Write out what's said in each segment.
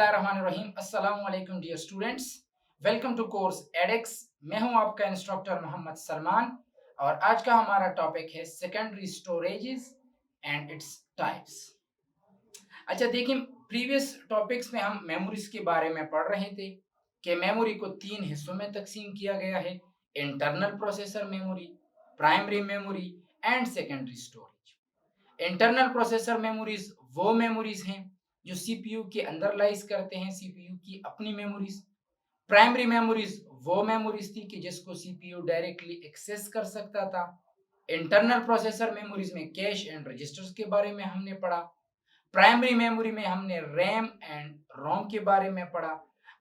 बिस्मिल्लाहिर्रहमानिर्रहीम। अस्सलाम वालेकुम dear students, welcome to course edX. मैं हूं आपका इंस्ट्रक्टर मोहम्मद सलमान और आज का हमारा टॉपिक है secondary storages and its types. अच्छा देखिए, प्रीवियस टॉपिक्स में हम मेमोरीज के बारे में पढ़ रहे थे कि मेमोरी को तीन हिस्सों में तकसीम किया गया है: internal processor memory, primary memory and secondary storage. Internal processor memories वो मेमोरीज हैं जो सीपीयू के अंदर लाइज करते हैं, सीपीयू की अपनी मेमोरीज। प्राइमरी मेमोरीज वो मेमोरीज थी कि जिसको सीपीयू डायरेक्टली एक्सेस कर सकता था। इंटरनल प्रोसेसर मेमोरीज में कैश एंड रजिस्टर्स के बारे में हमने पढ़ा। प्राइमरी मेमोरी में हमने रैम एंड रोम के बारे में पढ़ा।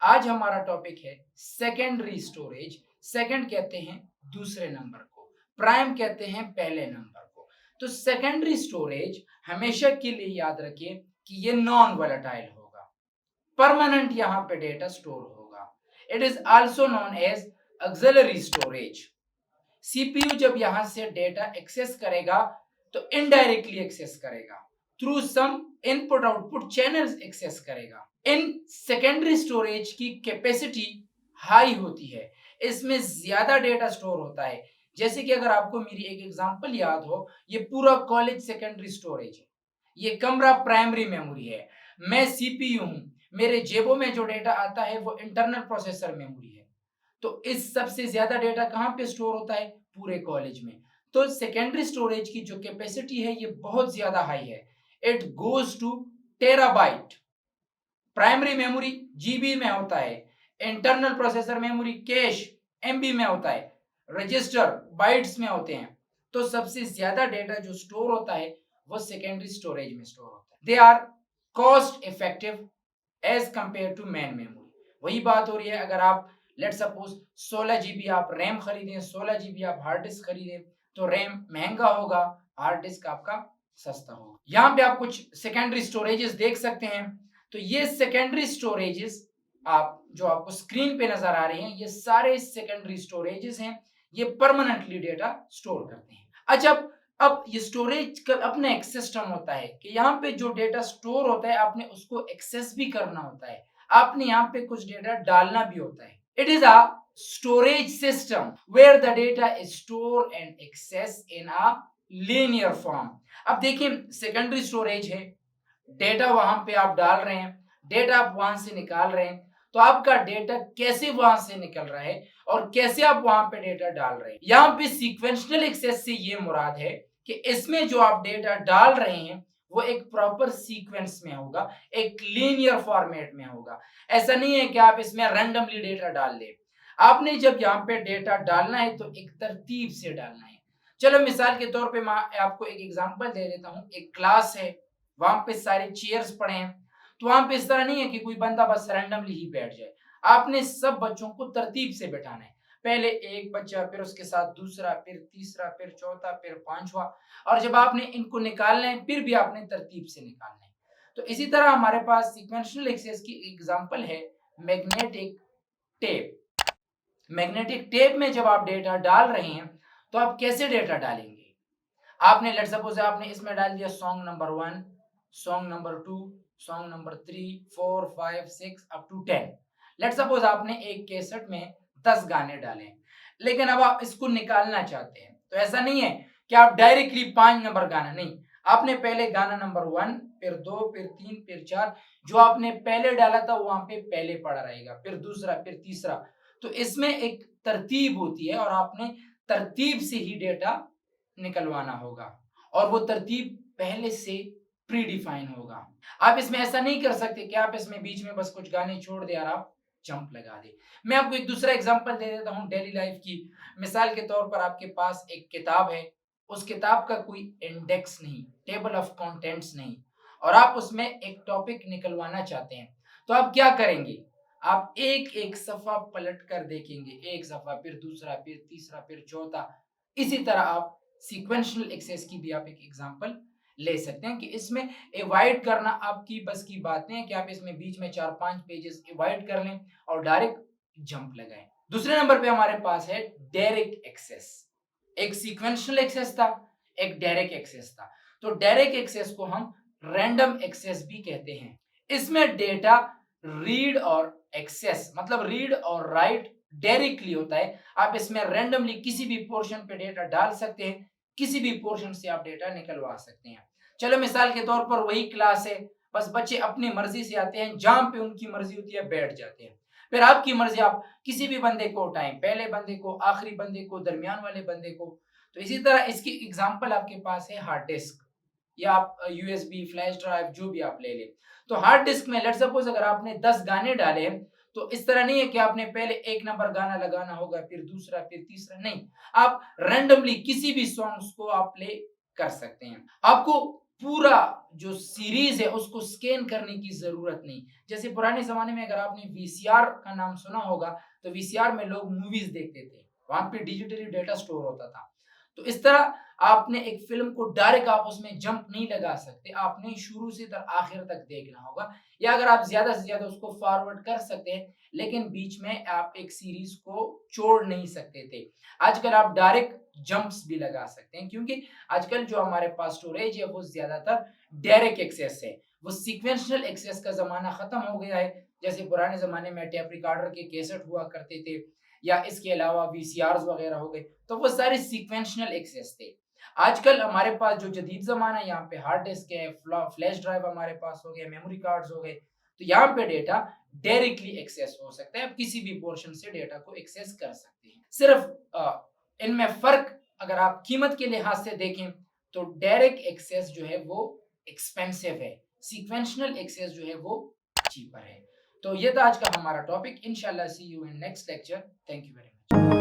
आज हमारा टॉपिक है सेकेंडरी स्टोरेज। सेकंड कहते हैं दूसरे नंबर को, प्राइम कहते हैं पहले नंबर को। तो सेकेंडरी स्टोरेज हमेशा के लिए याद रखिए कि ये नॉन वोलेटाइल होगा, परमानेंट यहाँ पे डेटा स्टोर होगा। It is also known as auxiliary storage. CPU जब यहां से डेटा एक्सेस करेगा तो इनडायरेक्टली एक्सेस करेगा, through some input output channels access करेगा। इन सेकेंडरी स्टोरेज की कैपेसिटी हाई होती है, इसमें ज्यादा डेटा स्टोर होता है। जैसे कि अगर आपको मेरी एक एग्जांपल याद हो, ये पूरा कॉलेज सेकेंडरी स्टोरेज है, ये कमरा प्राइमरी मेमोरी है, मैं सीपीयू हूं, मेरे जेबों में जो डेटा आता है वो इंटरनल प्रोसेसर मेमोरी है। तो इस सबसे ज्यादा डेटा कहां पे स्टोर होता है? पूरे कॉलेज में। तो सेकेंडरी स्टोरेज की जो कैपेसिटी है ये बहुत ज्यादा हाई है, it goes two terabyte. Primary memory GB में होता है, internal processor memory cache MB में होता है, रजिस्टर बाइट्स में होते हैं। तो सबसे ज्यादा डेटा जो स्टोर होता है वो सेकेंडरी स्टोरेज में स्टोर होता है। They are cost effective as compare to main memory. वही बात हो रही है, अगर आप लेट सपोज 16 जीबी आप रैम खरीदें, 16 जीबी आप हार्ड डिस्क खरीदें, तो रैम महंगा होगा, हार्ड डिस्क आपका सस्ता होगा। यहाँ पे आप कुछ सेकेंडरी स्टोरेजेस देख सकते हैं। तो ये सेकेंडरी स्टोरेजेस आप जो आपको स्क्रीन पे नजर आ रहे हैं, ये सारे सेकेंडरी स्टोरेजेस हैं, ये परमानेंटली डेटा स्टोर करते हैं। अच्छा, अब ये स्टोरेज का अपना एक सिस्टम होता है कि यहाँ पे जो डेटा स्टोर होता है आपने उसको एक्सेस भी करना होता है, आपने यहाँ पे कुछ डेटा डालना भी होता है। It is a storage system where the data is stored and accessed in a linear form। अब देखिए, सेकेंडरी स्टोरेज है, डेटा वहां पे आप डाल रहे हैं, डेटा आप वहां से निकाल रहे हैं। तो आपका डेटा कैसे वहां से निकल रहा है और कैसे आप वहां पे डेटा डाल रहे हैं, यहाँ पे सीक्वेंशियल एक्सेस से ये मुराद है कि इसमें जो आप डेटा डाल रहे हैं वो एक प्रॉपर सीक्वेंस में होगा, एक लीनियर फॉर्मेट में होगा। ऐसा नहीं है कि आप इसमें रैंडमली डेटा डाल दें। आपने जब यहाँ पे डेटा डालना है तो एक तरतीब से डालना है। चलो मिसाल के तौर पे मैं आपको एक एग्जांपल दे देता हूँ। एक क्लास है, वहां पे सारे चेयर्स पड़े हैं, तो वहां पे इस तरह नहीं है कि कोई बंदा बस रैंडमली ही बैठ जाए। आपने सब बच्चों को तरतीब से बैठाना है, पहले एक बच्चा, फिर उसके साथ दूसरा, फिर तीसरा, फिर चौथा, फिर पांचवा, और जब आपने इनको निकालना है फिर भी आपने तरतीब से निकालना है। तो इसी तरह हमारे पास सीक्वेंशियल एक्सेस की एग्जांपल है मैग्नेटिक टेप। मैग्नेटिक टेप में जब आप डेटा डाल रहे हैं तो आप कैसे डेटा डालेंगे? आपने लेट सपोज आपने इसमें डाल दिया song number 1, song number 2, song number 3, 4, 5, 6 up to 10। Let suppose आपने एक कैसेट में 10 गाने डाले, लेकिन अब आप इसको निकालना चाहते हैं। तो ऐसा नहीं है कि आप डायरेक्टली 5 नंबर गाना, नहीं, आपने पहले गाना नंबर 1, फिर 2, फिर 3, फिर 4, जो आपने पहले डाला था वहां पे पहले पड़ा रहेगा, फिर दूसरा, फिर तीसरा। तो इसमें एक तरतीब होती है और आपने तरतीब से ही डेटा निकलवाना होगा, और वो तरतीब पहले से प्री डिफाइन होगा। आप इसमें ऐसा नहीं कर सकते कि आप इसमें बीच में बस कुछ गाने छोड़ दे और आप जंप लगा दे। मैं आपको एक दूसरा एग्जांपल दे देता हूं डेली लाइफ की। मिसाल के तौर पर आपके पास एक किताब है, उस किताब का कोई इंडेक्स नहीं, टेबल ऑफ कंटेंट्स नहीं, और आप उसमें एक टॉपिक निकलवाना चाहते हैं। तो आप क्या करेंगे? आप एक एक सफा पलट कर देखेंगे, एक सफा, फिर दूसरा, फिर तीसरा, फिर चौथा। इसी तरह आप सीक्वेंशियल एक्सेस की भी आप एक एग्जांपल ले सकते हैं कि इसमें अवॉइड करना आपकी बस की बात नहीं है कि आप इसमें बीच में 4-5 पेजेस अवॉइड कर लें और डायरेक्ट जंप लगाएं। दूसरे नंबर पे हमारे पास है डायरेक्ट एक्सेस। एक सीक्वेंशियल एक्सेस था, एक डायरेक्ट एक्सेस था। तो डायरेक्ट एक्सेस को हम रैंडम एक्सेस भी कहते हैं। इसमें डेटा रीड और एक्सेस, मतलब रीड और राइट डायरेक्टली होता है। आप इसमें रैंडमली किसी भी पोर्शन पे डेटा डाल सकते हैं, किसी भी पोर्शन से आप डेटा निकलवा सकते हैं। चलो मिसाल के तौर पर वही क्लास है, बस बच्चे अपनी मर्जी से आते हैं, जहां पे उनकी मर्जी होती है बैठ जाते हैं। फिर आपकी मर्जी, आप किसी भी बंदे को टाइम, पहले बंदे को, आखिरी बंदे को, दरमियान वाले बंदे को। तो इसी तरह इसकी एग्जांपल आपके पास है हार्ड डिस्क, या आप यूएसबी फ्लैश ड्राइव जो भी आप ले लें। तो हार्ड डिस्क में लेट सपोज अगर आपने 10 गाने डाले, तो इस तरह नहीं है कि आपने पहले एक नंबर गाना लगाना होगा, फिर दूसरा, फिर तीसरा, नहीं। आप रैंडमली किसी भी सॉन्ग्स को आप प्ले कर सकते हैं। आपको पूरा जो सीरीज है उसको स्कैन करने की जरूरत नहीं। जैसे पुराने जमाने में अगर आपने वीसीआर का नाम सुना होगा, तो वीसीआर में लोग मूवीज देखते थे, वहां पे डिजिटली डेटा स्टोर होता था। तो इस तरह आपने एक फिल्म को डायरेक्ट आप उसमें जंप नहीं लगा सकते, आपने शुरू से आखिर तक देखना होगा। या अगर आप ज्यादा से ज्यादा उसको फॉरवर्ड कर सकते हैं, लेकिन बीच में आप एक सीरीज को छोड़ नहीं सकते थे। आजकल आप डायरेक्ट जंप्स भी लगा सकते हैं, क्योंकि आजकल जो हमारे पास स्टोरेज है वो ज्यादातर डायरेक्ट एक्सेस है। वो सीक्वेंशियल एक्सेस का जमाना खत्म हो गया है। जैसे पुराने जमाने में टेप रिकॉर्डर के कैसेट हुआ करते थे, या इसके अलावा वीसीआर वगैरह हो गए, तो वो सारे सीक्वेंशियल एक्सेस थे। आजकल हमारे पास जो जदीद जमाना है, यहाँ पे हार्ड डिस्क है, फ्लैश ड्राइव हमारे पास हो गए, मेमोरी कार्ड्स हो गए, तो यहाँ पे डेटा डायरेक्टली एक्सेस हो सकता है। आप किसी भी पोर्शन से डेटा को एक्सेस कर सकते हैं। सिर्फ इनमें फर्क अगर आप कीमत के लिहाज से देखें, तो डायरेक्ट एक्सेस जो है वो एक्सपेंसिव है, सीक्वेंशियल एक्सेस जो है वो चीपर है। तो ये था आज का हमारा टॉपिक। इंशाल्लाह see you in next lecture. Thank you very much.